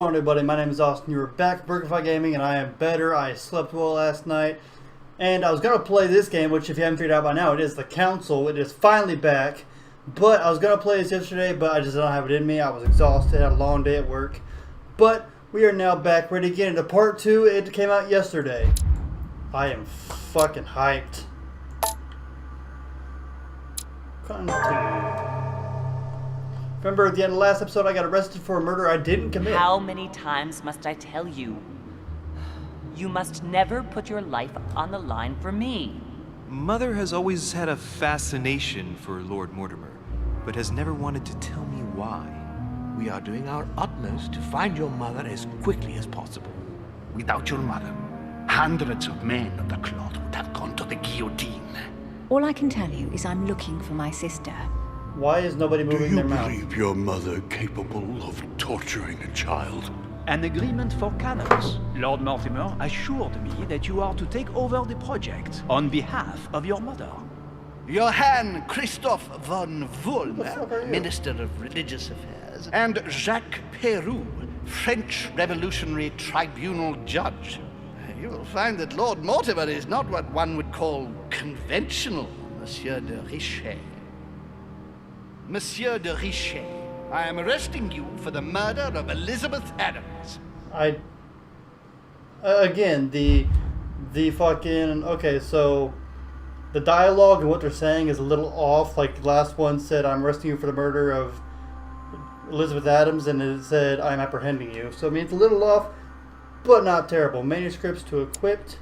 Hello everybody, my name is Austin. You are back at BurgerFi Gaming and I am better. I slept well last night. And I was going to play this game, which if you haven't figured out by now, it is The Council. It is finally back. But I was going to play this yesterday, but I just don't have it in me. I was exhausted, had a long day at work. But we are now back, ready to get into part 2. It came out yesterday. I am fucking hyped. Continue. Remember at the end of the last episode I got arrested for a murder I didn't commit. How many times must I tell you? You must never put your life on the line for me. Mother has always had a fascination for Lord Mortimer, but has never wanted to tell me why. We are doing our utmost to find your mother as quickly as possible. Without your mother, hundreds of men of the cloth would have gone to the guillotine. All I can tell you is I'm looking for my sister. Why is nobody moving their mouth? Do you believe your mother capable of torturing a child? An agreement for cannons. Lord Mortimer assured me that you are to take over the project on behalf of your mother. Johann Christoph von Who the fuck are Wulmer, you? Minister of Religious Affairs, and Jacques Peroux, French Revolutionary Tribunal Judge. You will find that Lord Mortimer is not what one would call conventional, Monsieur de Richet. Monsieur de Richet, I am arresting you for the murder of Elizabeth Adams. Again, the fucking, okay, so the dialogue and what they're saying is a little off. Like the last one said, I'm arresting you for the murder of Elizabeth Adams, and it said, I'm apprehending you. So, I mean, it's a little off, but not terrible. Manuscripts to equipped.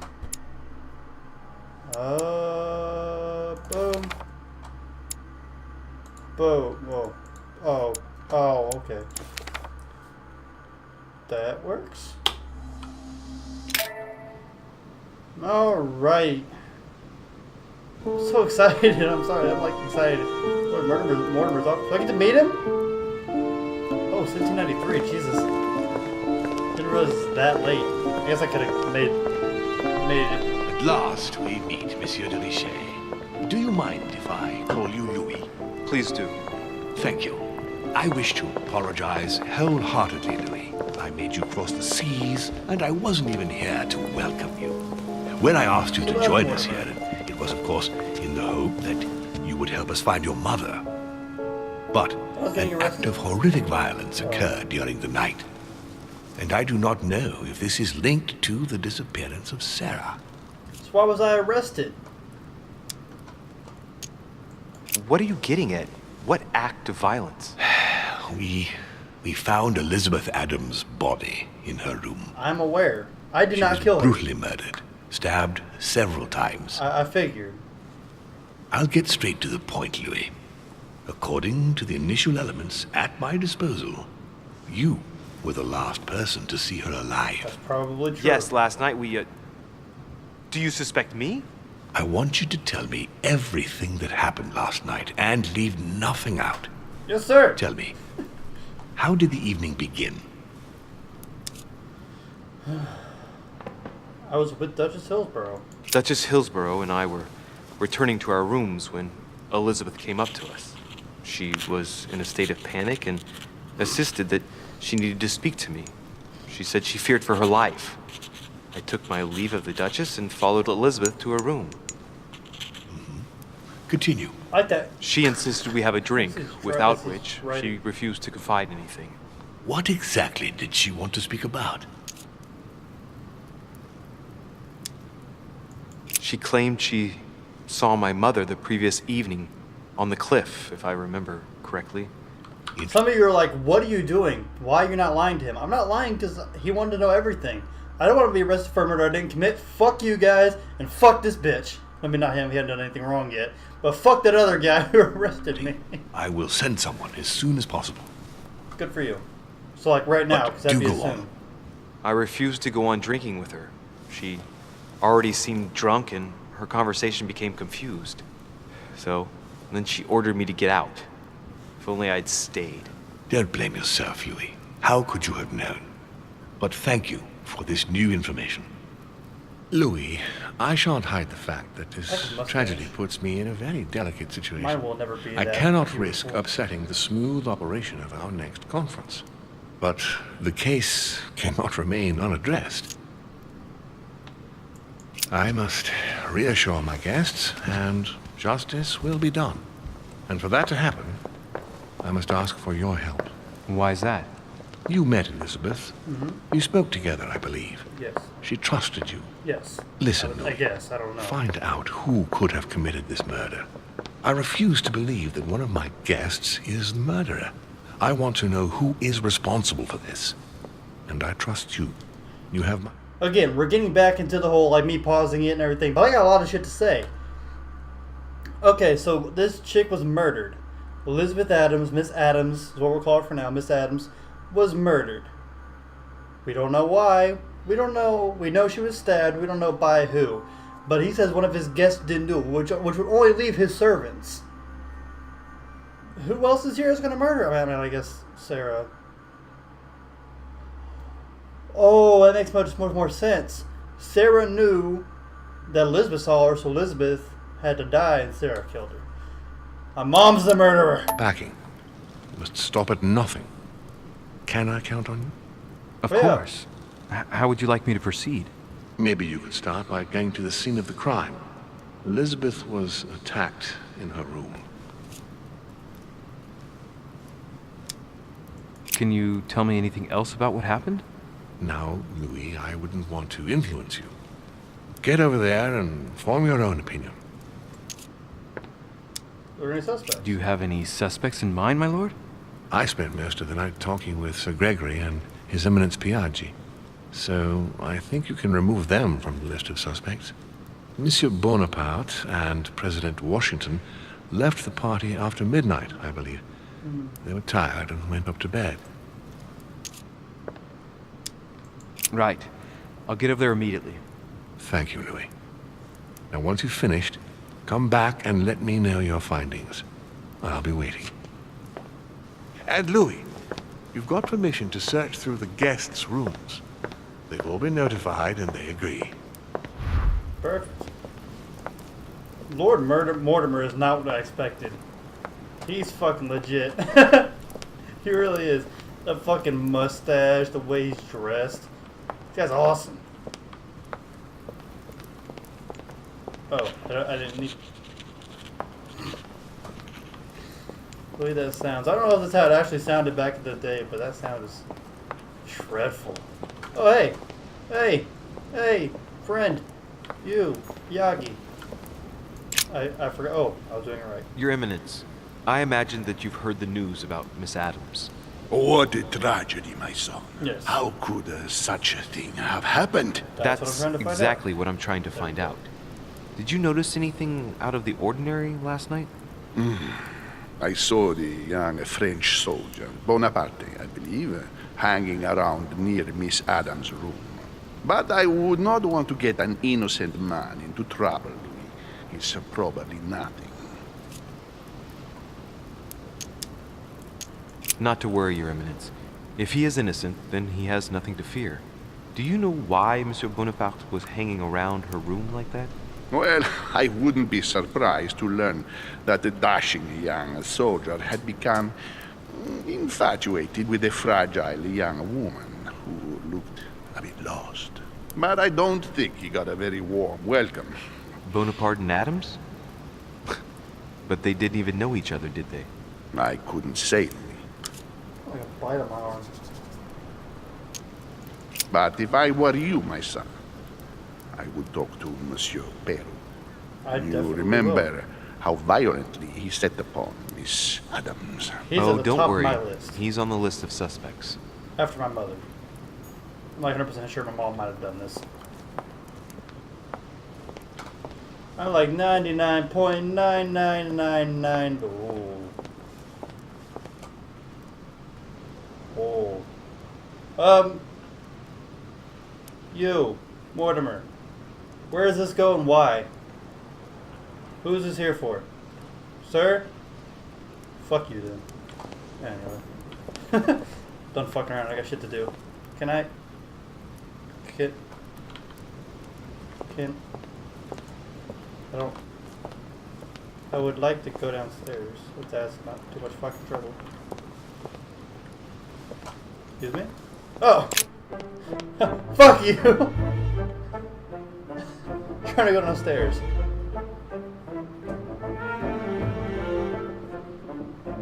Boom. Boom. Whoa. Oh, okay. That works. Alright. I'm so excited. I'm sorry, I'm like excited. Lord Mortimer's off. Do I get to meet him? Oh, 1793. Jesus. Didn't realize it's that late. I guess I could have made it. At last we meet, Monsieur de Richet. Do you mind if I call you Louis? Please do. Thank you. I wish to apologize wholeheartedly, Louis. I made you cross the seas, and I wasn't even here to welcome you. When I asked you to join us here, it was, of course, in the hope that you would help us find your mother. But an act of horrific violence occurred during the night, and I do not know if this is linked to the disappearance of Sarah. So why was I arrested? What are you getting at? What act of violence? We found Elizabeth Adams' body in her room. I'm aware. I did She not was kill her. brutally murdered, stabbed several times. I figured. I'll get straight to the point, Louis. According to the initial elements at my disposal, you were the last person to see her That's alive. probably true. Yes, last night we, Do you suspect me? I want you to tell me everything that happened last night and leave nothing out. Yes, sir. Tell me, how did the evening begin? I was with Duchess Hillsborough. Duchess Hillsborough and I were returning to our rooms when Elizabeth came up to us. She was in a state of panic and insisted that she needed to speak to me. She said she feared for her life. I took my leave of the Duchess and followed Elizabeth to her room. Continue. I like that. She insisted we have a drink, This is without this is which right. she refused to confide anything. What exactly did she want to speak about? She claimed she saw my mother the previous evening on the cliff, if I remember correctly. Some of you are like, what are you doing? Why are you not lying to him? I'm not lying because he wanted to know everything. I don't want to be arrested for a murder I didn't commit. Fuck you guys, and fuck this bitch. I mean, not him, he hadn't done anything wrong yet. But fuck that other guy who arrested me. I will send someone as soon as possible. Good for you. So, like, right now, because that'd do be go on. soon. I refused to go on drinking with her. She already seemed drunk and her conversation became confused. So, then she ordered me to get out. If only I'd stayed. Don't blame yourself, Louis. How could you have known? But thank you for this new information. Louis, I shan't hide the fact that That's this a mustache. tragedy puts me in a very delicate situation. Mine will never be I that cannot beautiful. risk upsetting the smooth operation of our next conference. But the case cannot remain unaddressed. I must reassure my guests, and justice will be done. And for that to happen, I must ask for your help. Why is that? You met Elizabeth. You spoke together, I believe. Yes. She trusted you. Yes. Listen, I Louis. guess. I don't know. Find out who could have committed this murder. I refuse to believe that one of my guests is the murderer. I want to know who is responsible for this. And I trust you. You have my... Again, we're getting back into the whole, like, me pausing it and everything, but I got a lot of shit to say. Okay, so this chick was murdered. Elizabeth Adams, Miss Adams, is what we'll call her for now, Miss Adams, was murdered. We don't know why. We don't know. We know she was stabbed. We don't know by who. But he says one of his guests didn't do it, which would only leave his servants. Who else is here is going to murder her? I mean, I guess Sarah. Oh, that makes much more sense. Sarah knew that Elizabeth saw her, so Elizabeth had to die and Sarah killed her. My mom's the murderer. Backing. You must stop at nothing. Can I count on you? Of Yeah. course. How would you like me to proceed? Maybe you could start by going to the scene of the crime. Elizabeth was attacked in her room. Can you tell me anything else about what happened? Now, Louis, I wouldn't want to influence you. Get over there and form your own opinion. Are there any suspects? Do you have any suspects in mind, my lord? I spent most of the night talking with Sir Gregory and His Eminence Piaggi, so I think you can remove them from the list of suspects. Monsieur Bonaparte and President Washington left the party after midnight, I believe. They were tired and went up to bed. Right. I'll get over there immediately. Thank you, Louis. Now, once you've finished, come back and let me know your findings. I'll be waiting. And Louis, you've got permission to search through the guests' rooms. They've all been notified and they agree. Perfect. Lord Mortimer is not what I expected. He's fucking legit. He really is. The fucking mustache, the way he's dressed. This guy's awesome. Oh, I didn't need... The way that sounds. I don't know if that's how it actually sounded back in the day, but that sound is dreadful. Oh, hey! Hey! Hey! Friend! You! Yagi! I forgot. Oh, I was doing it right. Your Eminence, I imagine that you've heard the news about Miss Adams. What a tragedy, my son. Yes. How could such a thing have happened? That's what I'm trying to find exactly out. what I'm trying to find out. Did you notice anything out of the ordinary last night? I saw the young French soldier, Bonaparte, I believe, hanging around near Miss Adams' room. But I would not want to get an innocent man into trouble, Louis. It's probably nothing. Not to worry, Your Eminence. If he is innocent, then he has nothing to fear. Do you know why Monsieur Bonaparte was hanging around her room like that? Well, I wouldn't be surprised to learn that the dashing young soldier had become infatuated with a fragile young woman who looked a bit lost. But I don't think he got a very warm welcome. Bonaparte and Adams? But they didn't even know each other, did they? I couldn't say, Louis. Like a bite on my arm. But if I were you, my son, I would talk to Monsieur Peru. I You definitely remember will. how violently he set upon Miss Adams. He's oh, at the don't top worry. of my list. He's on the list of suspects. After my mother. I'm like 100% sure my mom might have done this. I'm like 99.9999. Oh. Oh. You, Mortimer. Where is this going? Why? Who's this here for? Sir? Fuck you then. Anyway. Done fucking around. I got shit to do. Can I? Can I don't. I would like to go downstairs if that's not too much fucking trouble. Excuse me? Oh! Fuck you! Trying to go downstairs.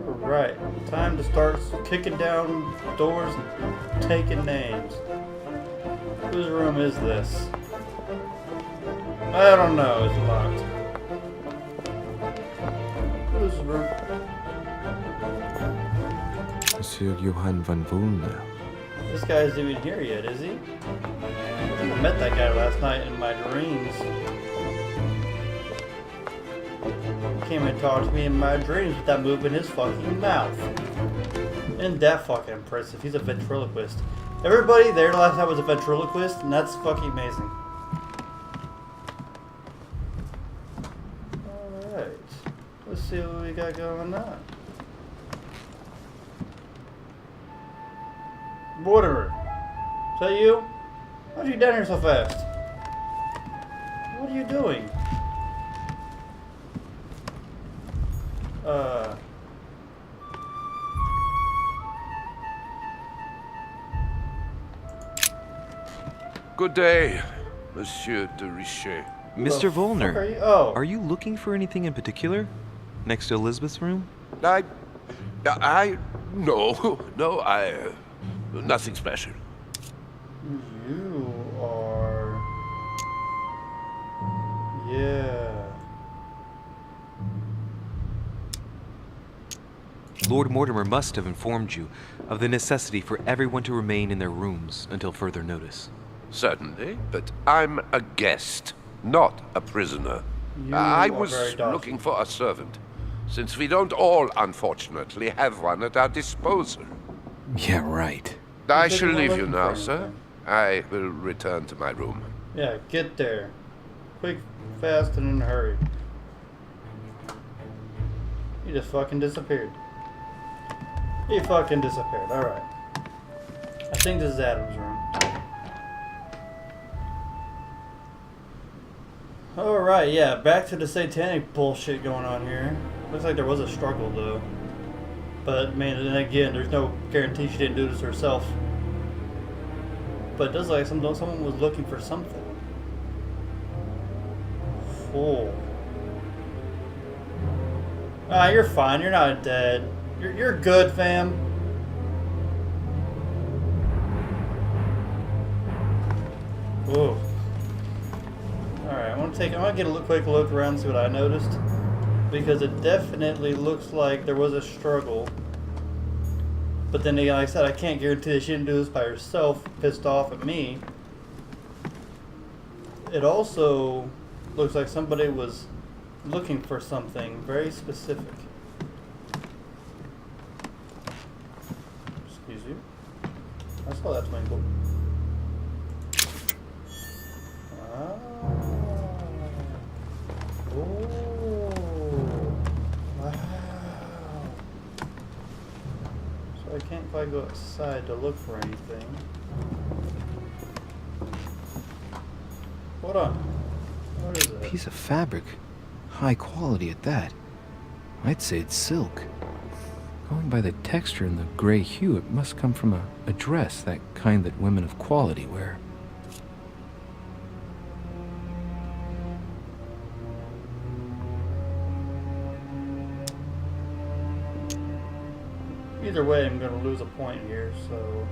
Alright, time to start kicking down doors and taking names. Whose room is this? I don't know, it's locked. Whose room? Monsieur Johann von Wulner. This guy isn't even here yet, is he? I met that guy last night in my dreams. He came and talked to me in my dreams with that move in his fucking mouth. Isn't that fucking impressive? He's a ventriloquist. Everybody there last night was a ventriloquist, and that's fucking amazing. Alright. Let's see what we got going on. Mortimer, is that you? How'd you get down here so fast? What are you doing? Good day, Monsieur de Richet. Mr. Volner, Are you? Oh. are you looking for anything in particular? Next to Elizabeth's room? No, nothing special. You are... Yeah. Lord Mortimer must have informed you of the necessity for everyone to remain in their rooms until further notice. Certainly, but I'm a guest, not a prisoner. You I are was very docile. looking for a servant, since we don't all, unfortunately, have one at our disposal. Yeah, right. I said shall you weren't leave you looking now, for sir. anything. I will return to my room. Yeah, get there. Quick, fast, and in a hurry. He just fucking disappeared. He fucking disappeared. Alright. I think this is Adam's room. Alright, yeah, back to the satanic bullshit going on here. Looks like there was a struggle though. But man, then again, there's no guarantee she didn't do this herself. But it does look like someone was looking for something. Fool. Ah, you're fine. You're not dead. You're good, fam. Whoa. Alright, I want to get a quick look around and see what I noticed. Because it definitely looks like there was a struggle. But then again, like I said, I can't guarantee that she didn't do this by herself, pissed off at me. It also looks like somebody was looking for something very specific. Excuse you. I saw that twinkle. Ah. Oh. Wow. So I can't quite go outside to look for anything. Hold on. What is it? Piece of fabric. High quality at that. I'd say it's silk. Going by the texture and the gray hue, it must come from a dress, that kind that women of quality wear. Either way, I'm going to lose a point here, so...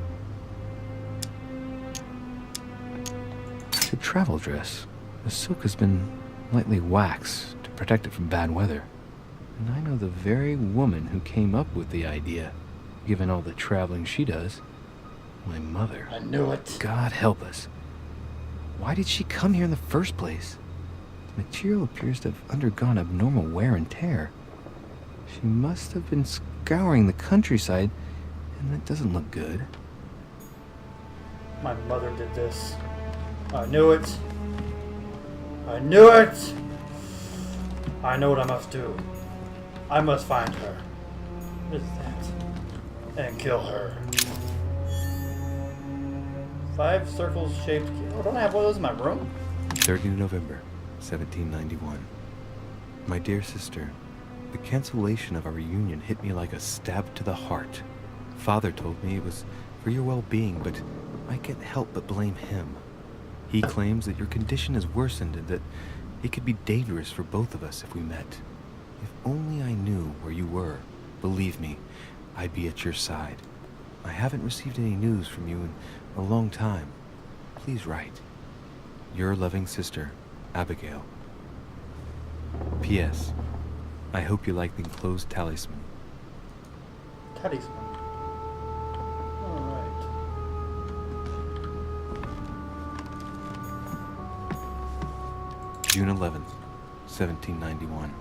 It's a travel dress. The silk has been lightly waxed to protect it from bad weather. And I know the very woman who came up with the idea, given all the traveling she does. My mother. I knew it. God help us. Why did she come here in the first place? The material appears to have undergone abnormal wear and tear. She must have been scouring the countryside, and that doesn't look good. My mother did this. I knew it. I knew it! I know what I must do. I must find her. What is that? And kill her. 5 circles shaped... Oh, don't I have one of those in my room? 30 November, 1791. My dear sister, the cancellation of our reunion hit me like a stab to the heart. Father told me it was for your well-being, but I can't help but blame him. He claims that your condition has worsened and that it could be dangerous for both of us if we met. If only I knew where you were, believe me, I'd be at your side. I haven't received any news from you in a long time. Please write. Your loving sister, Abigail. P.S. I hope you like the enclosed talisman. Talisman. Alright. June 11th, 1791.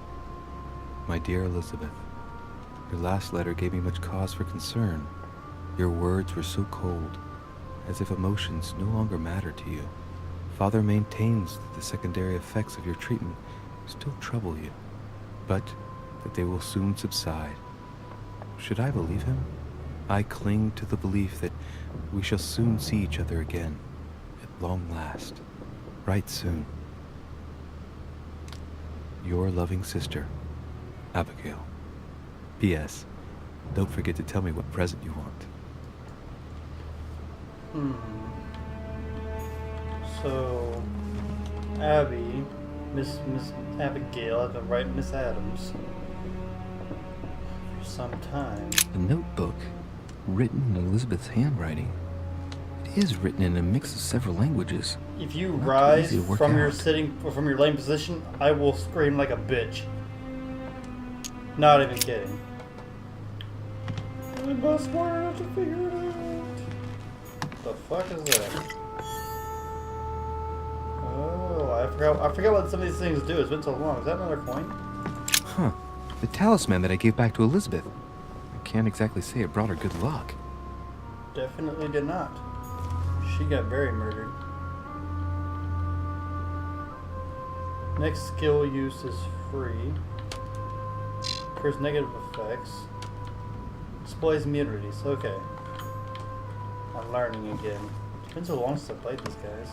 My dear Elizabeth, your last letter gave me much cause for concern. Your words were so cold, as if emotions no longer matter to you. Father maintains that the secondary effects of your treatment still trouble you, but that they will soon subside. Should I believe him? I cling to the belief that we shall soon see each other again, at long last. Write soon. Your loving sister, Abigail. P.S. Don't forget to tell me what present you want. So, Abby, Miss Abigail, I've been writing Miss Adams for some time. The notebook, written in Elizabeth's handwriting. It is written in a mix of several languages. If you Not rise easy to work from your out. sitting or from your laying position, I will scream like a bitch. Not even kidding. I'm not smart enough to figure it out. The fuck is that? Oh, I forgot what some of these things do. It's been so long. Is that another coin? Huh. The talisman that I gave back to Elizabeth. I can't exactly say it brought her good luck. Definitely did not. She got very murdered. Next skill use is free. Incurs negative effects. Displays immunities. Okay. I'm learning again. It's been so long since I played these guys.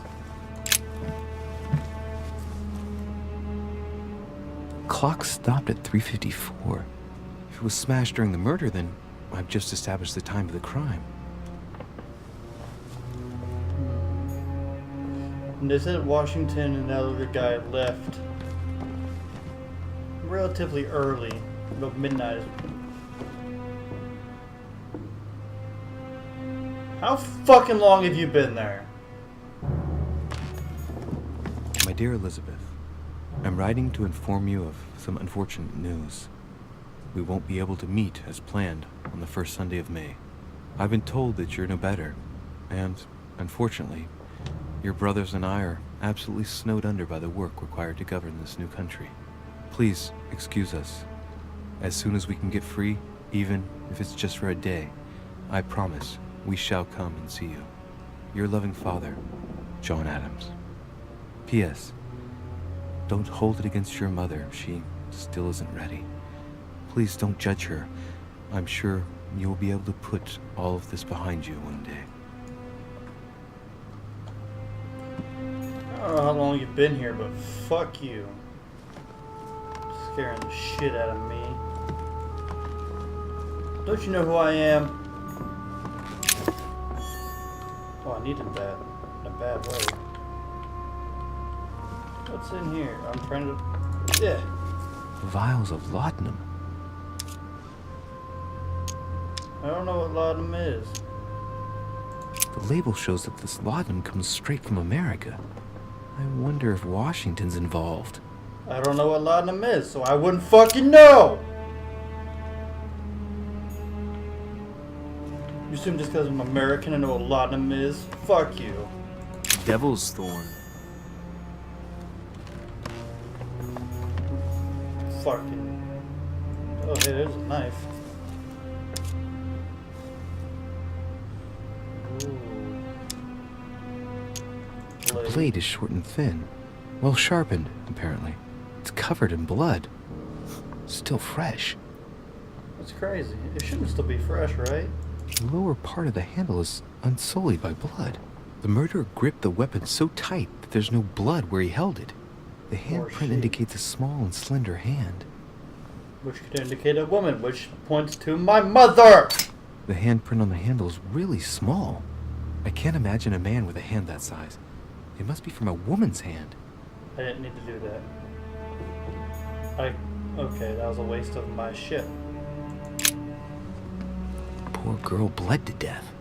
Clock stopped at 3:54. If it was smashed during the murder, then I've just established the time of the crime. And they said Washington and that other guy left relatively early, about midnight. How fucking long have you been there? My dear Elizabeth, I'm writing to inform you of some unfortunate news. We won't be able to meet as planned on the first Sunday of May. I've been told that you're no better, and, unfortunately, your brothers and I are absolutely snowed under by the work required to govern this new country. Please excuse us. As soon as we can get free, even if it's just for a day, I promise we shall come and see you. Your loving father, John Adams. P.S. Don't hold it against your mother. She still isn't ready. Please don't judge her. I'm sure you'll be able to put all of this behind you one day. I don't know how long you've been here, but fuck you. Scaring the shit out of me. Don't you know who I am? Oh, I needed that in a bad way. What's in here? I'm trying to... Yeah. Vials of laudanum. I don't know what laudanum is. The label shows that this laudanum comes straight from America. I wonder if Washington's involved. I don't know what laudanum is, so I wouldn't fucking know! You assume just because I'm American I know what laudanum is? Fuck you. Devil's Thorn. Fucking... Oh, hey, there's a knife. Ooh. The blade is short and thin. Well sharpened, apparently. It's covered in blood. Still fresh. That's crazy. It shouldn't still be fresh, right? The lower part of the handle is unsullied by blood. The murderer gripped the weapon so tight that there's no blood where he held it. The handprint indicates a small and slender hand. Which could indicate a woman, which points to my mother! The handprint on the handle is really small. I can't imagine a man with a hand that size. It must be from a woman's hand. I didn't need to do that. Okay, that was a waste of my shit. Poor girl bled to death.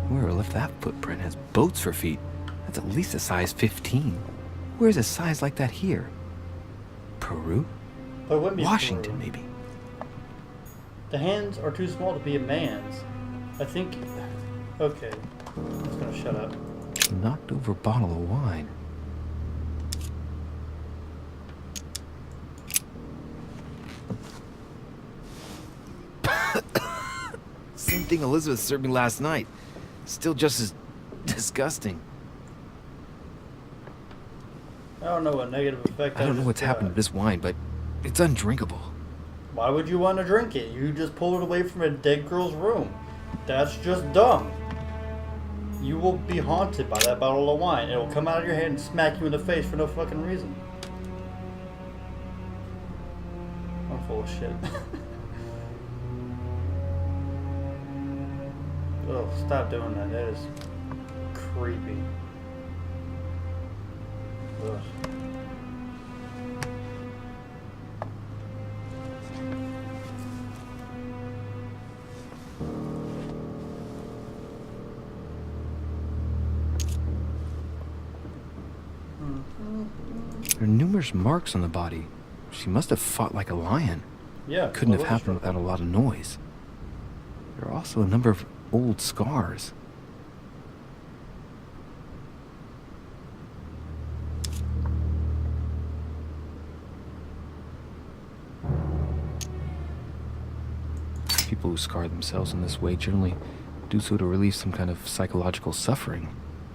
Whoever left that footprint has boats for feet. That's at least a size 15. Where's a size like that here? Peru? But it wouldn't be Washington, Peru. maybe. The hands are too small to be a man's. I think... Okay. I'm just gonna shut up. Knocked over bottle of wine. Same thing Elizabeth served me last night. Still just as disgusting. I don't know what negative effect I don't know what's happened to this wine, but it's undrinkable. Why would you want to drink it? You just pulled it away from a dead girl's room. That's just dumb. You will be haunted by that bottle of wine. It will come out of your hand and smack you in the face for no fucking reason. I'm full of shit. Oh, stop doing that. That is creepy. Ugh. There are numerous marks on the body. She must have fought like a lion. Yeah. Couldn't have happened without a lot of noise. There are also a number of old scars. People who scar themselves in this way generally do so to relieve some kind of psychological suffering.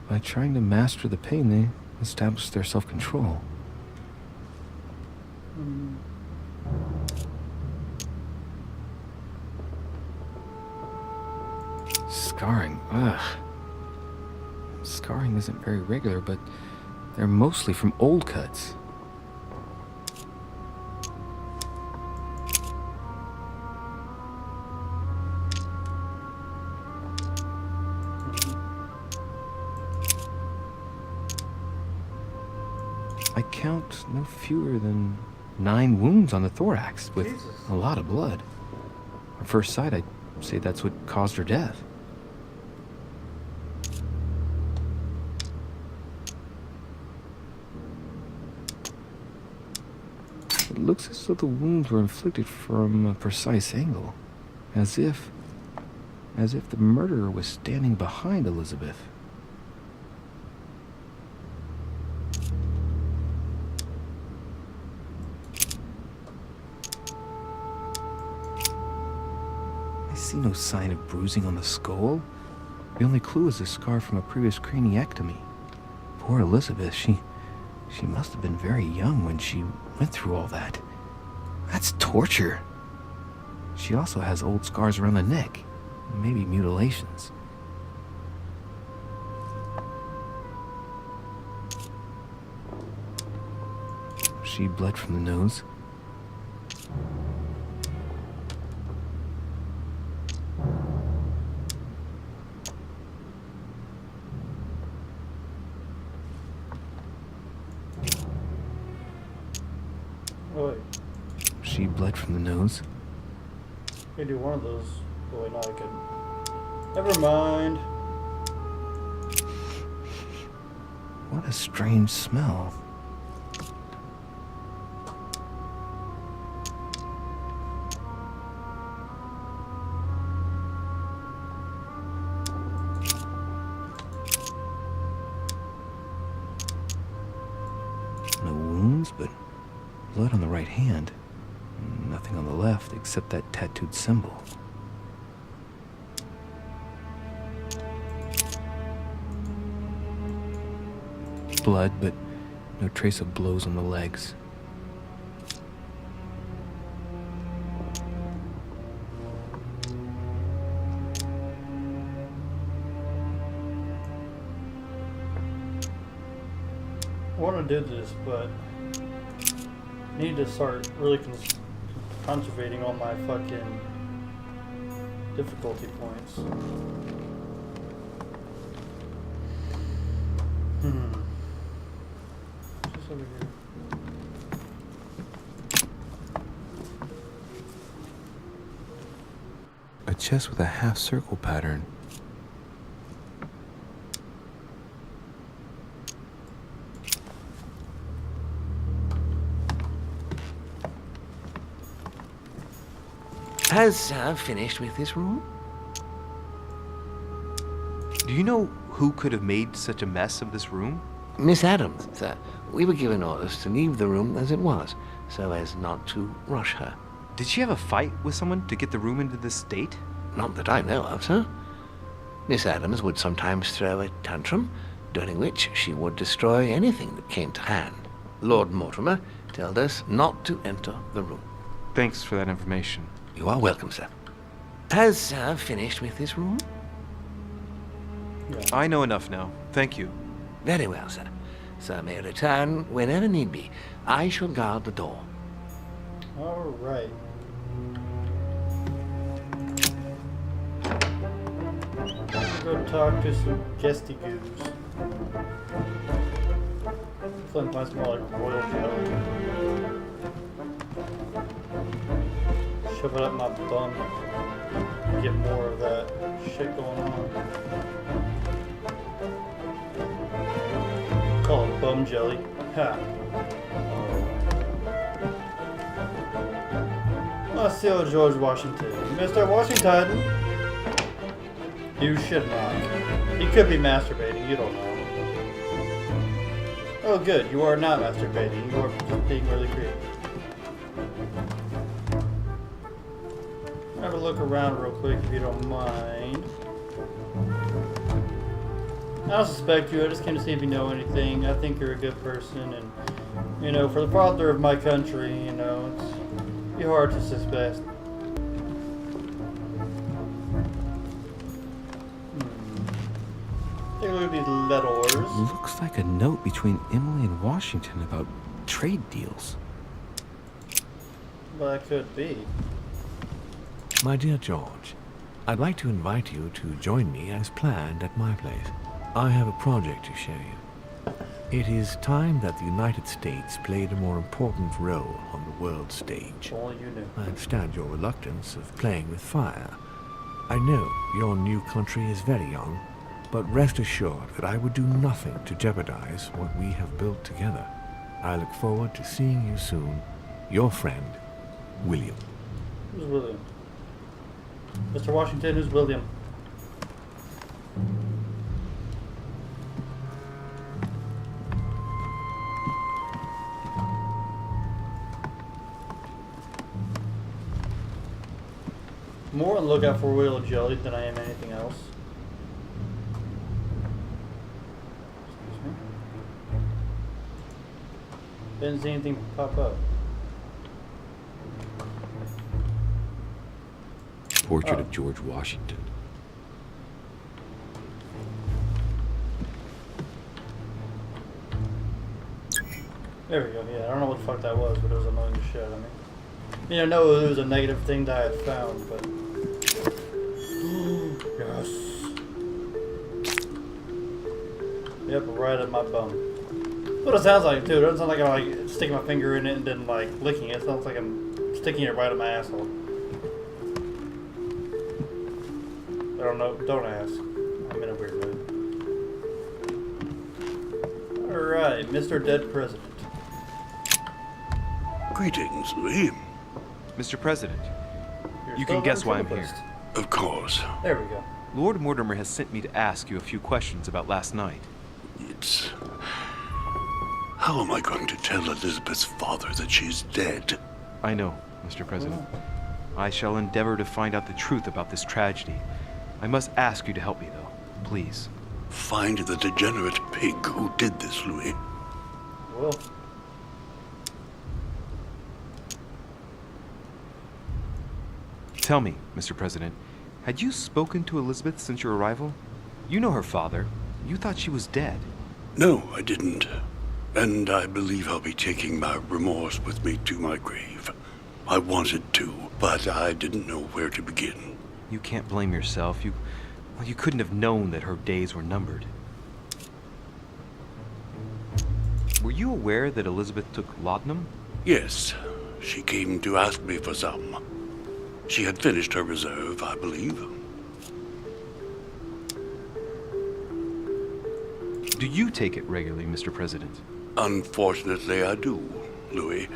By trying to master the pain, they establish their self-control. Scarring, ugh. Scarring isn't very regular, but they're mostly from old cuts. I count no fewer than 9 wounds on the thorax, with Jesus. a lot of blood. At first sight, I'd say that's what caused her death. It looks as though the wounds were inflicted from a precise angle, as if the murderer was standing behind Elizabeth. I see no sign of bruising on the skull. The only clue is a scar from a previous craniectomy. Poor Elizabeth, she must have been very young when she went through all that. That's torture. She also has old scars around the neck, maybe mutilations. She bled from the nose. Wait, She bled from the nose. you do one of those. Oh, wait, no, I couldn't. Never mind. What a strange smell. No wounds, but blood on the right hand. Nothing on the left except that tattooed symbol. Blood, but no trace of blows on the legs. I want to do this, but I need to start really conservating all my fucking difficulty points. Just over here. A chest with a half-circle pattern. Has Sir finished with this room? Do you know who could have made such a mess of this room? Miss Adams, sir. We were given orders to leave the room as it was, so as not to rush her. Did she have a fight with someone to get the room into this state? Not that I know of, sir. Miss Adams would sometimes throw a tantrum, during which she would destroy anything that came to hand. Lord Mortimer told us not to enter the room. Thanks for that information. You are welcome, sir. Has Sir finished with this room? Yeah. I know enough now. Thank you. Very well, sir. Sir may return whenever need be. I shall guard the door. Alright. Go talk to some guesty goos. Flint finds more like royal jelly. Shove it up my bum. Get more of that shit going on. Call it bum jelly. Ha. Let's see old George Washington. Mr. Washington! You should not. He could be masturbating, you don't know. Oh good, you are not masturbating. You are just being really creepy. Have a look around real quick if you don't mind. I don't suspect you, I just came to see if you know anything. I think you're a good person and, you know, for the father of my country, you know, it's be hard to suspect. Take a look at these letters. Looks like a note between Emily and Washington about trade deals. Well, that could be. My dear George, I'd like to invite you to join me as planned at my place. I have a project to show you. It is time that the United States played a more important role on the world stage. Only you knew. I understand your reluctance of playing with fire. I know your new country is very young, but rest assured that I would do nothing to jeopardize what we have built together. I look forward to seeing you soon. Your friend, William. Who's William? Mr. Washington, who's William? More on the lookout for royal jelly than I am anything else. Excuse me. Didn't see anything pop up. Portrait of George Washington. There we go, yeah, I don't know what the fuck that was, but it was annoying as shit. I mean, I know it was a negative thing that I had found, but... yes. Yep, right at my bum. That's what it sounds like, too. It doesn't sound like I'm like sticking my finger in it and then like licking it. It sounds like I'm sticking it right at my asshole. I don't know, don't ask. I'm in a weird mood. Alright, Mr. Dead President. Greetings, Louis. Mr. President, You're you still can guess on why the I'm here. list. Of course. There we go. Lord Mortimer has sent me to ask you a few questions about last night. It's... How am I going to tell Elizabeth's father that she's dead? I know, Mr. President. I shall endeavor to find out the truth about this tragedy. I must ask you to help me, though. Please. Find the degenerate pig who did this, Louis. Well, Tell me, Mr. President, had you spoken to Elizabeth since your arrival? You know her father. You thought she was dead. No, I didn't. And I believe I'll be taking my remorse with me to my grave. I wanted to, but I didn't know where to begin. You can't blame yourself. You couldn't have known that her days were numbered. Were you aware that Elizabeth took laudanum? Yes, she came to ask me for some. She had finished her reserve, I believe. Do you take it regularly, Mr. President? Unfortunately, I do, Louis.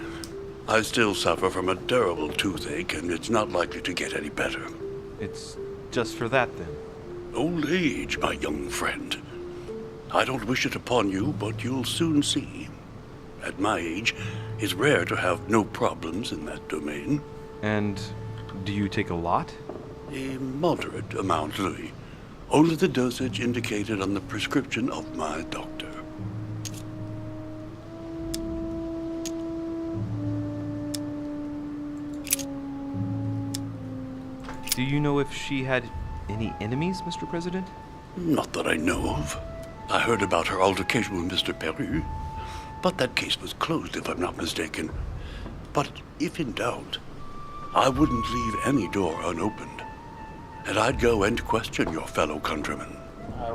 I still suffer from a terrible toothache, and it's not likely to get any better. It's just for that, then? Old age, my young friend. I don't wish it upon you, but you'll soon see. At my age, it's rare to have no problems in that domain. And do you take a lot? A moderate amount, Louis. Only the dosage indicated on the prescription of my doctor. Do you know if she had any enemies, Mr. President? Not that I know of. I heard about her altercation with Mr. Peru, but that case was closed, if I'm not mistaken. But if in doubt, I wouldn't leave any door unopened, and I'd go and question your fellow countrymen.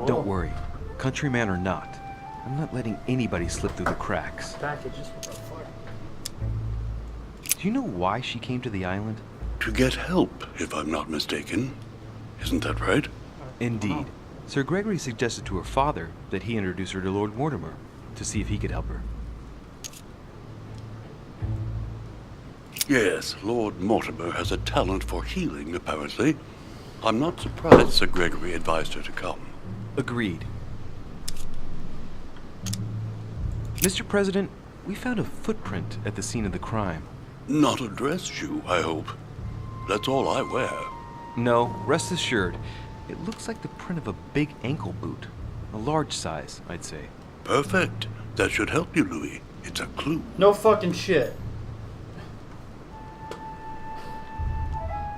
Don't worry, countryman or not, I'm not letting anybody slip through the cracks. Packages, what the fuck? Do you know why she came to the island? To get help, if I'm not mistaken. Isn't that right? Indeed. Sir Gregory suggested to her father that he introduce her to Lord Mortimer to see if he could help her. Yes, Lord Mortimer has a talent for healing, apparently. I'm not surprised Sir Gregory advised her to come. Agreed. Mr. President, we found a footprint at the scene of the crime. Not a dress shoe, I hope. That's all I wear. No, rest assured. It looks like the print of a big ankle boot. A large size, I'd say. Perfect. That should help you, Louis. It's a clue. No fucking shit.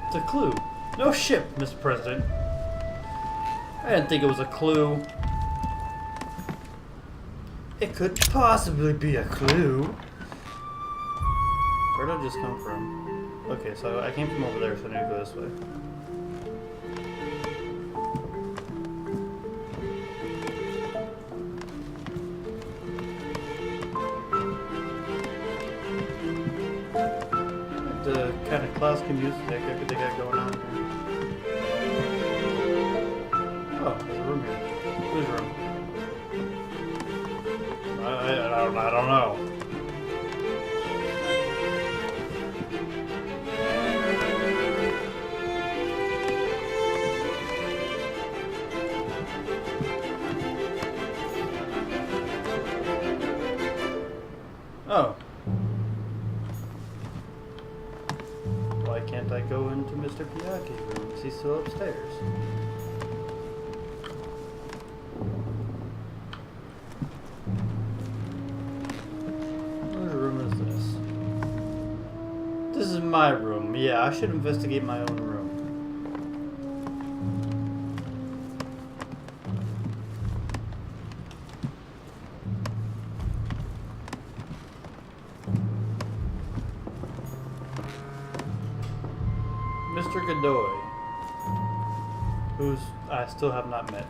It's a clue. No shit, Mr. President. I didn't think it was a clue. It could possibly be a clue. Where did I just come from? Okay, so I came from over there, so I need to go this way. The kind of classical music they got going on here. Oh, there's a room here. Whose room? I don't know. Oh. Why can't I go into Mr. Piaki's room? Is he still upstairs? What room is this? This is my room. Yeah, I should investigate my own room. Mr. Godoy, who's I still have not met.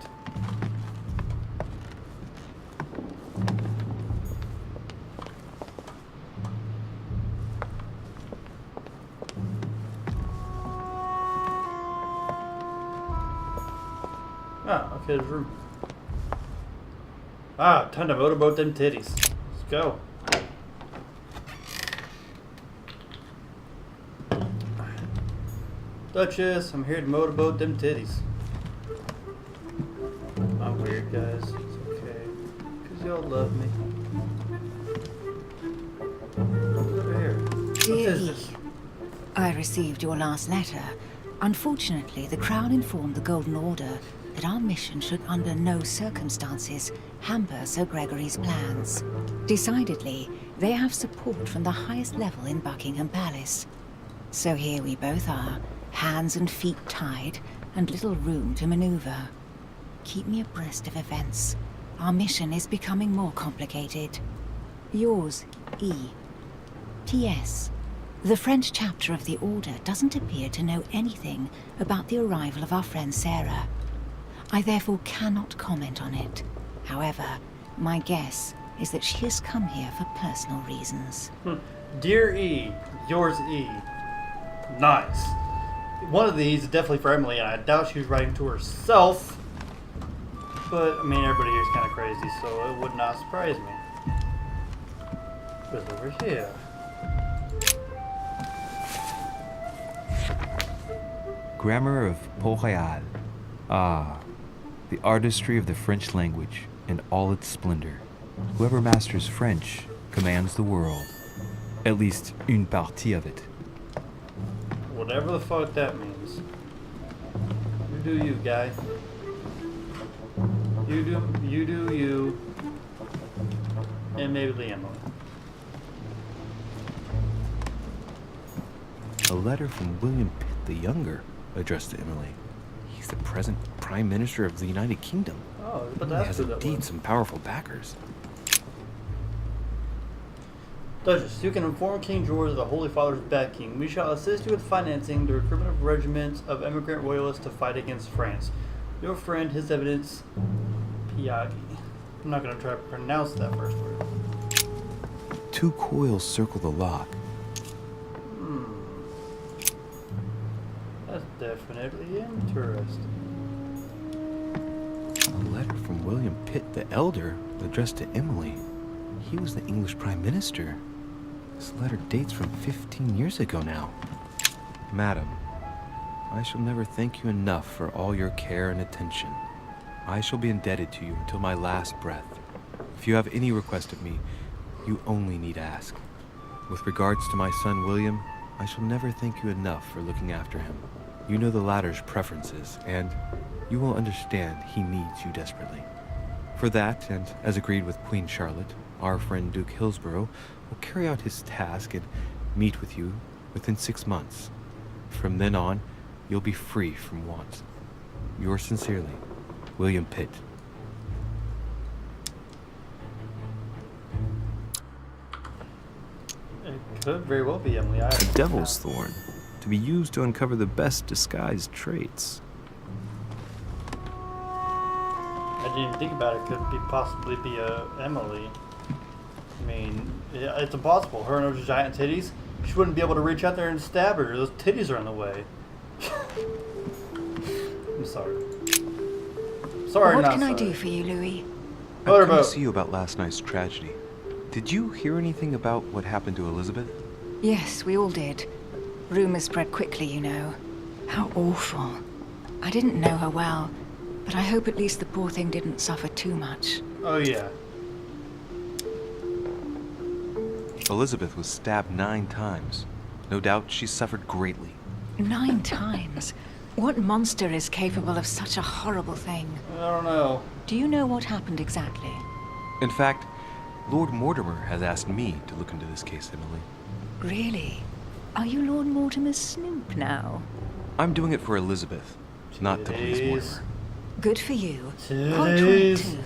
Ah, okay, there's room. Ah, time to motorboat them titties. Let's go. Duchess, I'm here to motorboat them titties. I'm weird, guys. It's okay. Because y'all love me. What's over here? Dear What is E, this? I received your last letter. Unfortunately, the Crown informed the Golden Order that our mission should under no circumstances hamper Sir Gregory's plans. Decidedly, they have support from the highest level in Buckingham Palace. So here we both are, hands and feet tied, and little room to maneuver. Keep me abreast of events. Our mission is becoming more complicated. Yours, E. P.S. The French chapter of the Order doesn't appear to know anything about the arrival of our friend Sarah. I therefore cannot comment on it. However, my guess is that she has come here for personal reasons. Dear E, yours E. Nice. One of these is definitely for Emily, and I doubt she was writing to herself. But, I mean, everybody here is kind of crazy, so it would not surprise me. What's over here? Grammar of Port-Royal. Ah, the artistry of the French language in all its splendor. Whoever masters French commands the world. At least une partie of it. Whatever the fuck that means. You do you, guy. You do you. And maybe the Emily. A letter from William Pitt the Younger, addressed to Emily. He's the present Prime Minister of the United Kingdom. Oh, but He that's has who that indeed was. some powerful backers. Duchess, you can inform King George of the Holy Father's backing. We shall assist you with financing the recruitment of regiments of emigrant royalists to fight against France. Your friend, His Eminence, Piaggi. I'm not going to try to pronounce that first word. 2 coils circle the lock. That's definitely interesting. A letter from William Pitt the Elder, addressed to Emily. He was the English Prime Minister. This letter dates from 15 years ago now. Madam, I shall never thank you enough for all your care and attention. I shall be indebted to you until my last breath. If you have any request of me, you only need ask. With regards to my son William, I shall never thank you enough for looking after him. You know the latter's preferences, and you will understand he needs you desperately. For that, and as agreed with Queen Charlotte, our friend Duke Hillsborough will carry out his task and meet with you within 6 months. From then on, you'll be free from want. Yours sincerely, William Pitt. It could very well be Emily. A devil's thorn, to be used to uncover the best disguised traits. I didn't even think about it. Could be possibly be Emily. I mean, it's impossible. Her and those giant titties. She wouldn't be able to reach out there and stab her. Those titties are in the way. I'm sorry. Sorry, What not can sorry. I do for you, Louis? I've come to see you about last night's tragedy. Did you hear anything about what happened to Elizabeth? Yes, we all did. Rumors spread quickly, you know. How awful. I didn't know her well, but I hope at least the poor thing didn't suffer too much. Oh, yeah. Elizabeth was stabbed 9 times. No doubt she suffered greatly. 9 times? What monster is capable of such a horrible thing? I don't know. Do you know what happened exactly? In fact, Lord Mortimer has asked me to look into this case, Emily. Really? Are you Lord Mortimer's snoop now? I'm doing it for Elizabeth, not to please Mortimer. Good for you. Titties.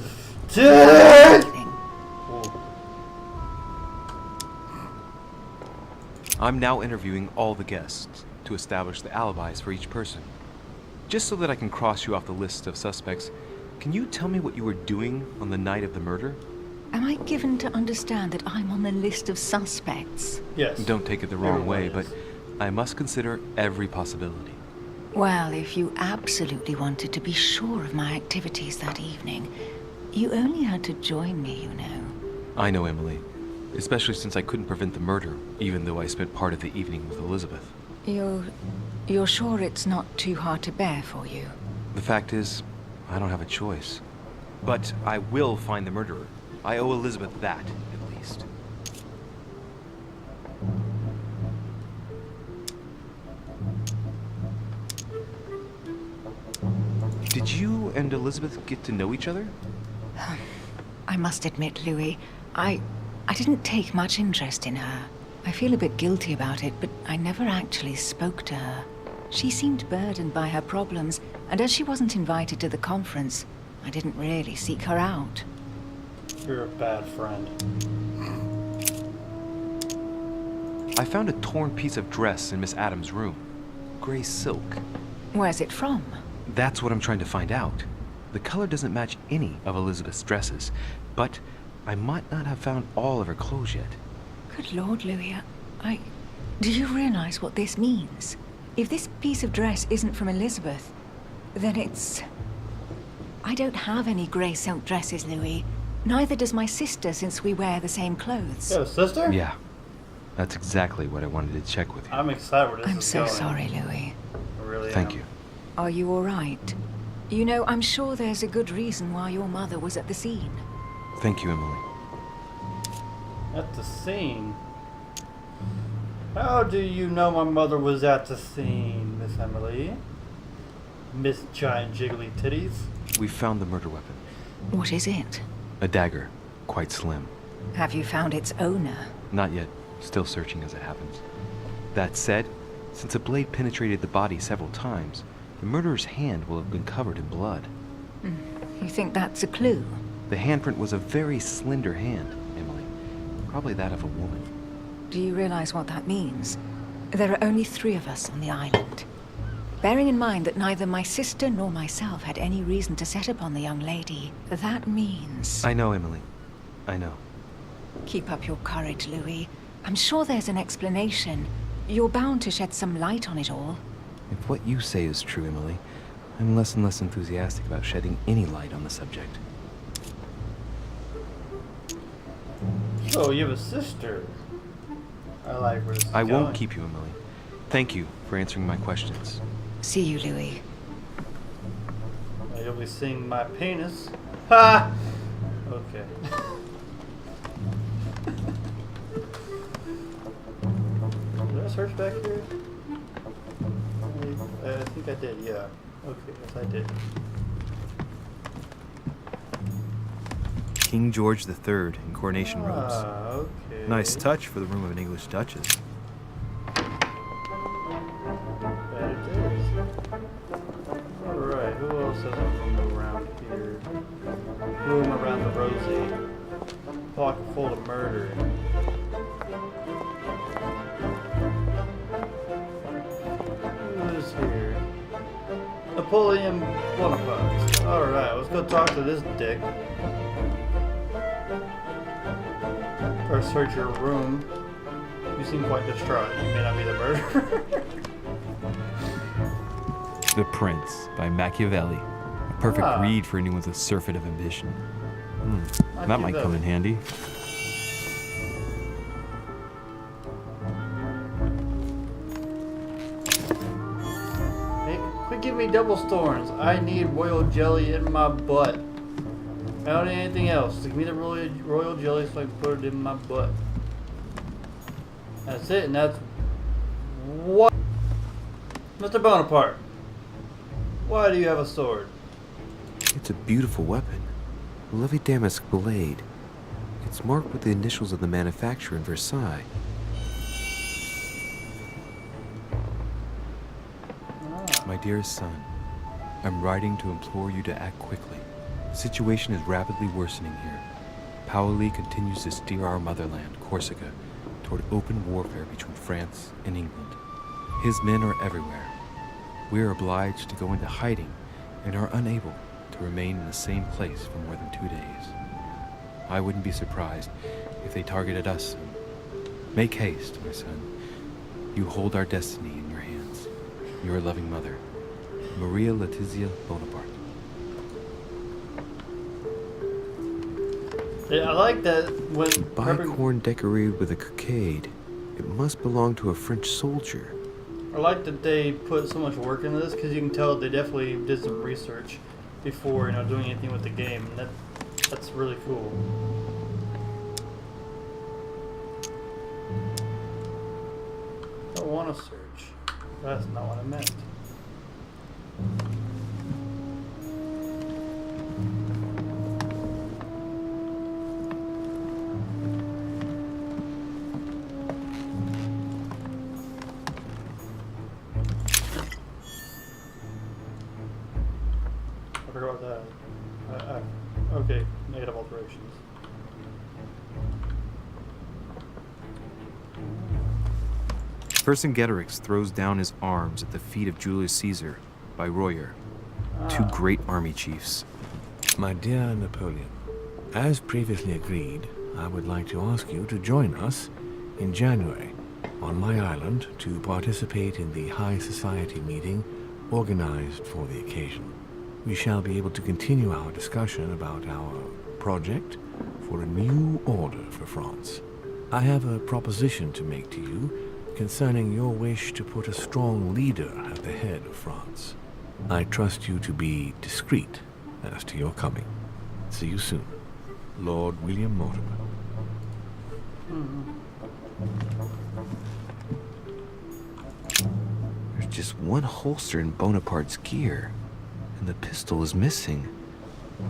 Titties. I'm now interviewing all the guests to establish the alibis for each person. Just so that I can cross you off the list of suspects, can you tell me what you were doing on the night of the murder? Am I given to understand that I'm on the list of suspects? Yes. Don't take it the wrong way, Everyone but is. I must consider every possibility. Well, if you absolutely wanted to be sure of my activities that evening, you only had to join me, you know. I know, Emily. Especially since I couldn't prevent the murder, even though I spent part of the evening with Elizabeth. You're sure it's not too hard to bear for you? The fact is, I don't have a choice. But I will find the murderer. I owe Elizabeth that, at least. Did you and Elizabeth get to know each other? I must admit, Louis, I didn't take much interest in her. I feel a bit guilty about it, but I never actually spoke to her. She seemed burdened by her problems, and as she wasn't invited to the conference, I didn't really seek her out. You're a bad friend. I found a torn piece of dress in Miss Adams' room. Gray silk. Where's it from? That's what I'm trying to find out. The color doesn't match any of Elizabeth's dresses, but I might not have found all of her clothes yet. Good Lord, Louis, do you realize what this means? If this piece of dress isn't from Elizabeth, then it's... I don't have any grey silk dresses, Louis. Neither does my sister, since we wear the same clothes. You have a sister? Yeah. That's exactly what I wanted to check with you. I'm excited where this I'm is so going. sorry, Louis. I really Thank am. you. Are you all right? You know, I'm sure there's a good reason why your mother was at the scene. Thank you, Emily. At the scene? How do you know my mother was at the scene, Miss Emily? Miss Giant Jiggly Titties? We found the murder weapon. What is it? A dagger. Quite slim. Have you found its owner? Not yet. Still searching as it happens. That said, since the blade penetrated the body several times, the murderer's hand will have been covered in blood. You think that's a clue? The handprint was a very slender hand, Emily. Probably that of a woman. Do you realize what that means? There are only 3 of us on the island. Bearing in mind that neither my sister nor myself had any reason to set upon the young lady, that means... I know, Emily. I know. Keep up your courage, Louis. I'm sure there's an explanation. You're bound to shed some light on it all. If what you say is true, Emily, I'm less and less enthusiastic about shedding any light on the subject. So, you have a sister. I like where this is I going. won't keep you, Emily. Thank you for answering my questions. See you, Louis. You'll be seeing my penis. Ha! Okay. Did I search back here? I think I did, yeah. Okay, yes I did. King George III in coronation robes. Okay. Nice touch for the room of an English duchess. That it is. Alright, who else has a room around here? Room around the Rosie. Pocket full of murder. Who's here? Napoleon Bonaparte. Alright, let's go talk to this dick. Or search your room. You seem quite distraught. You may not be the murderer. The Prince by Machiavelli. A perfect read for anyone with a surfeit of ambition. That might come in handy. Hey, quit giving me double storms. I need royal jelly in my butt. I don't need anything else. Give me the royal jelly so I can put it in my butt. That's it, and that's what. Mr. Bonaparte, why do you have a sword? It's a beautiful weapon. A lovely damask blade. It's marked with the initials of the manufacturer in Versailles. My dearest son, I'm writing to implore you to act quickly. The situation is rapidly worsening here. Paoli continues to steer our motherland, Corsica, toward open warfare between France and England. His men are everywhere. We are obliged to go into hiding and are unable to remain in the same place for more than 2 days. I wouldn't be surprised if they targeted us soon. Make haste, my son. You hold our destiny in your hands. Your loving mother, Maria Letizia Bonaparte. Yeah, I like that when Bicorn decorated with a cockade. It must belong to a French soldier. I like that they put so much work into this because you can tell they definitely did some research before doing anything with the game. And that's really cool. I don't want to search. That's not what I meant. I forgot about that. Okay, negative alterations. Vercingetorix throws down his arms at the feet of Julius Caesar by Royer, two great army chiefs. My dear Napoleon, as previously agreed, I would like to ask you to join us in January on my island to participate in the High Society meeting organized for the occasion. We shall be able to continue our discussion about our project for a new order for France. I have a proposition to make to you concerning your wish to put a strong leader at the head of France. I trust you to be discreet as to your coming. See you soon. Lord William Mortimer. There's just one holster in Bonaparte's gear, and the pistol is missing.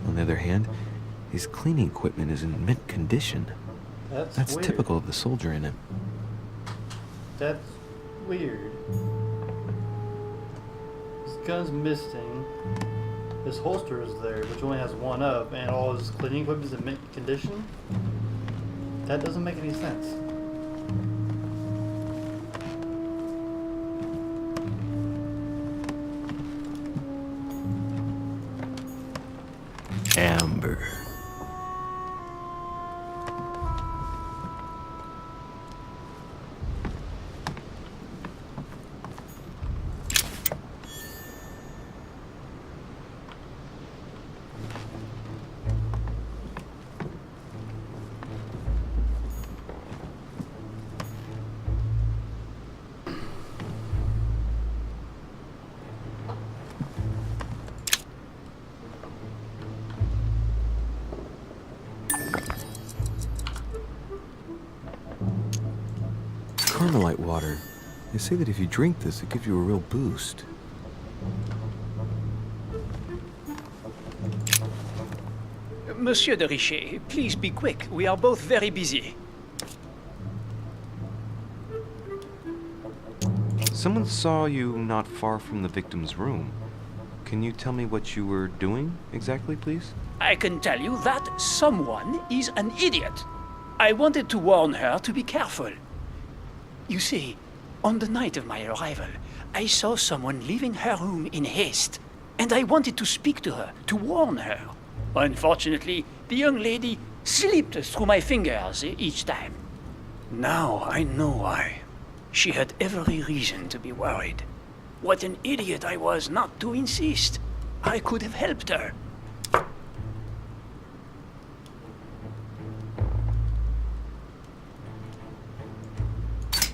On the other hand, his cleaning equipment is in mint condition. That's weird. typical of the soldier in him. That's weird. His gun's missing. His holster is there, which only has one up, and all his cleaning equipment is in mint condition? That doesn't make any sense. Amber. Carmelite water. They say that if you drink this, it gives you a real boost. Monsieur de Richet, please be quick. We are both very busy. Someone saw you not far from the victim's room. Can you tell me what you were doing exactly, please? I can tell you that someone is an idiot. I wanted to warn her to be careful. You see, on the night of my arrival, I saw someone leaving her room in haste, and I wanted to speak to her, to warn her. Unfortunately, the young lady slipped through my fingers each time. Now I know why. She had every reason to be worried. What an idiot I was not to insist. I could have helped her.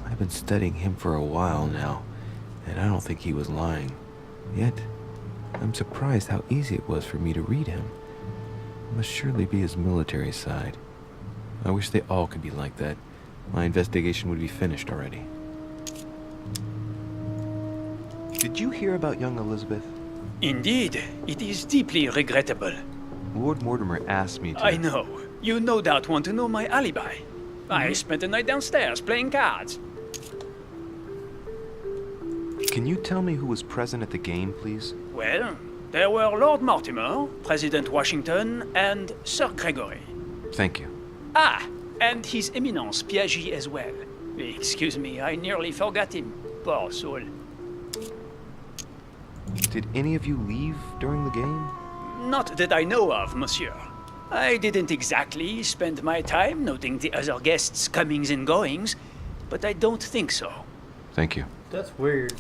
I've been studying him for a while now, and I don't think he was lying. Yet, I'm surprised how easy it was for me to read him. It must surely be his military side. I wish they all could be like that. My investigation would be finished already. Did you hear about young Elizabeth? Indeed, it is deeply regrettable. Lord Mortimer asked me to... I know. You no doubt want to know my alibi. I spent the night downstairs playing cards. Can you tell me who was present at the game, please? Well, there were Lord Mortimer, President Washington, and Sir Gregory. Thank you. Ah, and His Eminence Piaget as well. Excuse me, I nearly forgot him. Poor soul. Did any of you leave during the game? Not that I know of, monsieur. I didn't exactly spend my time noting the other guests' comings and goings, but I don't think so. Thank you. That's weird.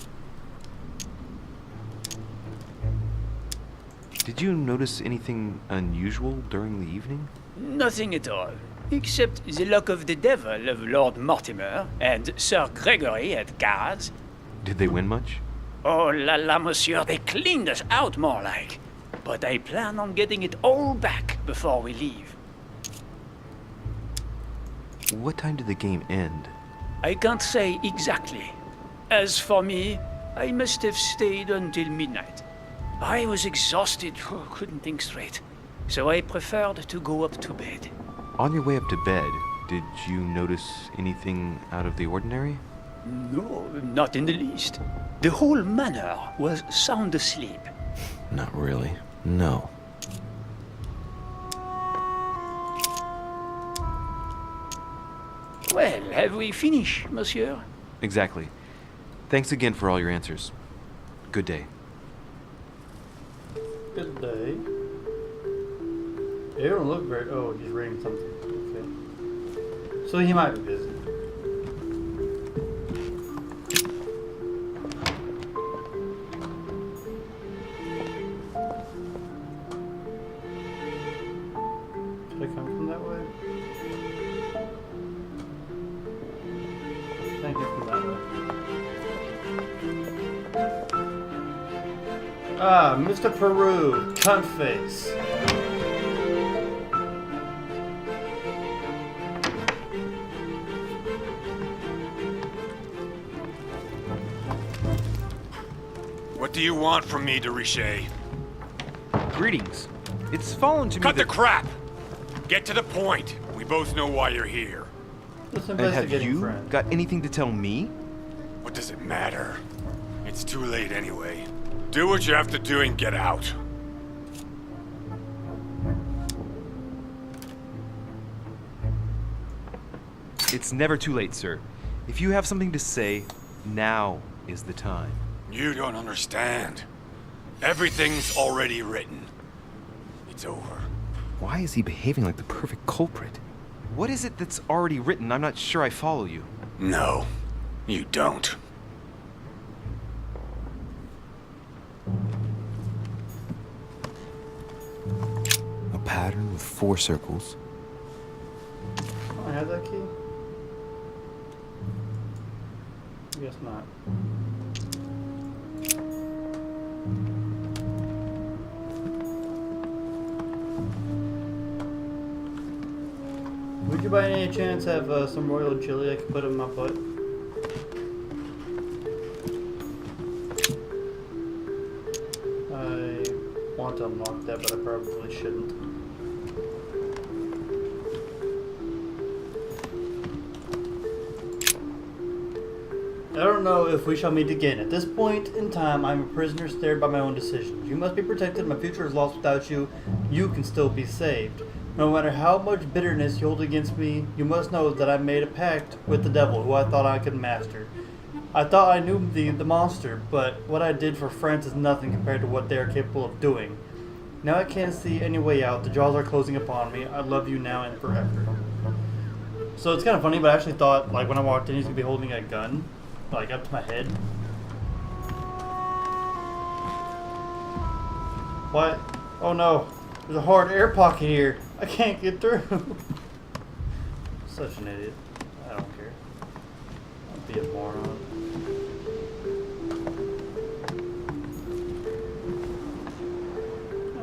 Did you notice anything unusual during the evening? Nothing at all, except the luck of the devil of Lord Mortimer and Sir Gregory at cards. Did they win much? Oh la la, monsieur, they cleaned us out more like. But I plan on getting it all back before we leave. What time did the game end? I can't say exactly. As for me, I must have stayed until midnight. I was exhausted, couldn't think straight. So I preferred to go up to bed. On your way up to bed, did you notice anything out of the ordinary? No, not in the least. The whole manor was sound asleep. Not really. No. Well, have we finished, monsieur? Exactly. Thanks again for all your answers. Good day. Good day. It don't look very. Oh, he's reading something. Okay. So he might be busy. Should I come from that way? Thank you from that way. Ah, Mr. Peru, cunt face. What do you want from me, de Richet? Greetings. It's fallen to me Cut the that... crap! Get to the point. We both know why you're here. Just And have investigating you friend. got anything to tell me? What does it matter? It's too late anyway. Do what you have to do and get out. It's never too late, sir. If you have something to say, now is the time. You don't understand. Everything's already written. It's over. Why is he behaving like the perfect culprit? What is it that's already written? I'm not sure I follow you. No, you don't. A pattern with 4 circles. I have that key? I guess not. Would you by any chance have some royal jelly I could put in my butt? I want to unlock that, but I probably shouldn't. I don't know if we shall meet again. At this point in time, I'm a prisoner snared by my own decisions. You must be protected. My future is lost without you. You can still be saved. No matter how much bitterness you hold against me, you must know that I made a pact with the devil, who I thought I could master. I thought I knew the monster, but what I did for France is nothing compared to what they are capable of doing. Now I can't see any way out. The jaws are closing upon me. I love you now and forever. So it's kind of funny, but I actually thought, like, when I walked in, he's going to be holding a gun, like, up to my head. What? Oh no. There's a hard air pocket here. I can't get through. Such an idiot. I don't care. I'll be a moron.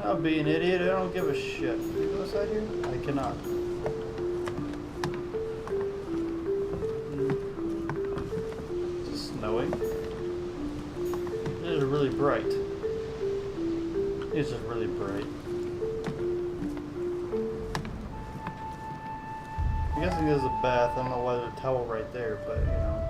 I'll be an idiot. I don't give a shit. Can you go inside here? I cannot. Is it snowing? It is really bright. It's just really bright. I'm guessing there's a bath. I don't know why there's a towel right there, but you know.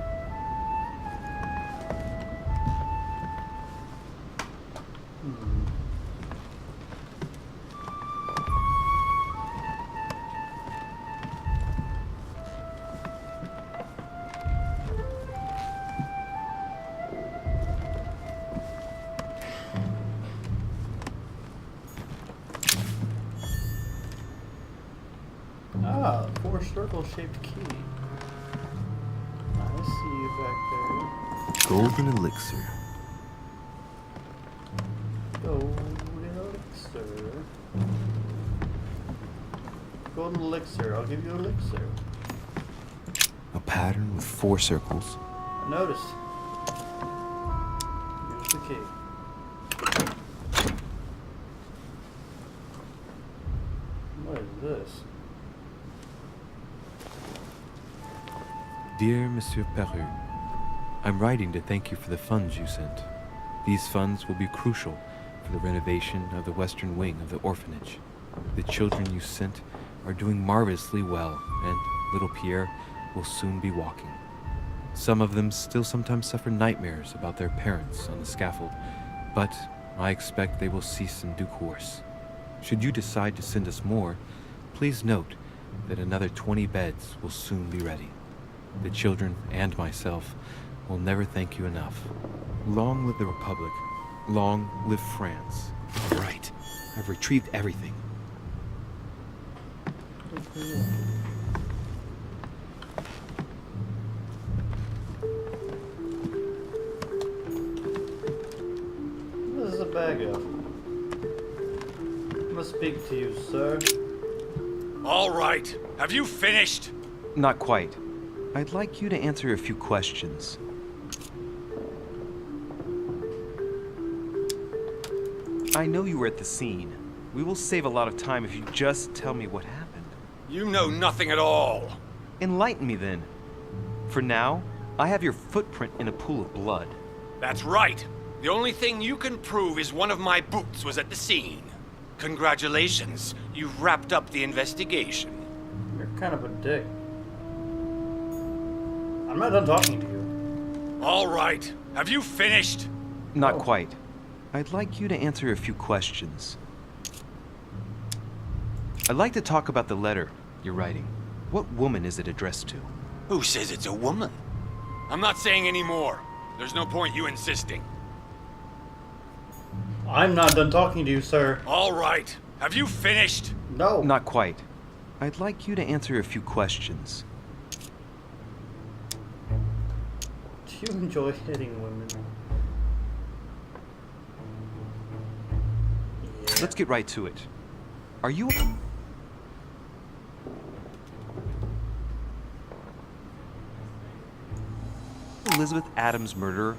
Ah, 4 circle-shaped key. I see you back there. Golden elixir. Golden elixir. Golden elixir. I'll give you elixir. A pattern with 4 circles. I noticed. Here's the key. What is this? Dear Monsieur Peru, I'm writing to thank you for the funds you sent. These funds will be crucial for the renovation of the western wing of the orphanage. The children you sent are doing marvelously well, and little Pierre will soon be walking. Some of them still sometimes suffer nightmares about their parents on the scaffold, but I expect they will cease in due course. Should you decide to send us more, please note that another 20 beds will soon be ready. The children and myself will never thank you enough. Long live the Republic. Long live France. All right. I've retrieved everything. This is a bag of. I must speak to you, sir. All right. Have you finished? Not quite. I'd like you to answer a few questions. I know you were at the scene. We will save a lot of time if you just tell me what happened. You know nothing at all. Enlighten me then. For now, I have your footprint in a pool of blood. That's right. The only thing you can prove is one of my boots was at the scene. Congratulations. You've wrapped up the investigation. You're kind of a dick. I'm not done talking to you. All right. Have you finished? Not quite. I'd like you to answer a few questions. I'd like to talk about the letter you're writing. What woman is it addressed to? Who says it's a woman? I'm not saying any more. There's no point you insisting. I'm not done talking to you, sir. All right. Have you finished? No. Not quite. I'd like you to answer a few questions. Do you enjoy hitting women? Yeah. Let's get right to it. Are you... Elizabeth Adams' murderer?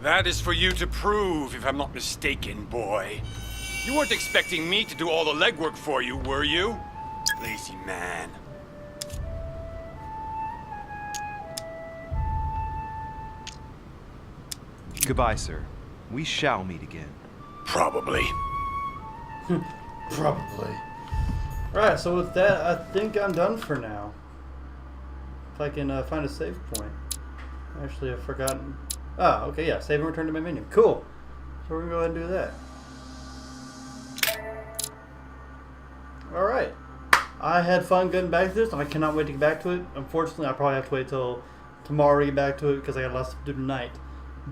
That is for you to prove, if I'm not mistaken, boy. You weren't expecting me to do all the legwork for you, were you? Lazy man. Goodbye, sir. We shall meet again. Probably. Probably. Alright, so with that, I think I'm done for now. If I can find a save point. Actually, I've forgotten. Oh, okay, yeah. Save and return to my menu. Cool. So we're going to go ahead and do that. Alright. I had fun getting back to this. I cannot wait to get back to it. Unfortunately, I'll probably have to wait till tomorrow to get back to it because I got lots to do tonight.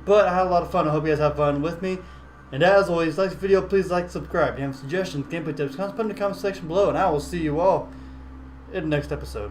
But I had a lot of fun. I hope you guys have fun with me. And as always, like the video, please like, subscribe. If you have suggestions, gameplay tips, comments, put in the comment section below. And I will see you all in the next episode.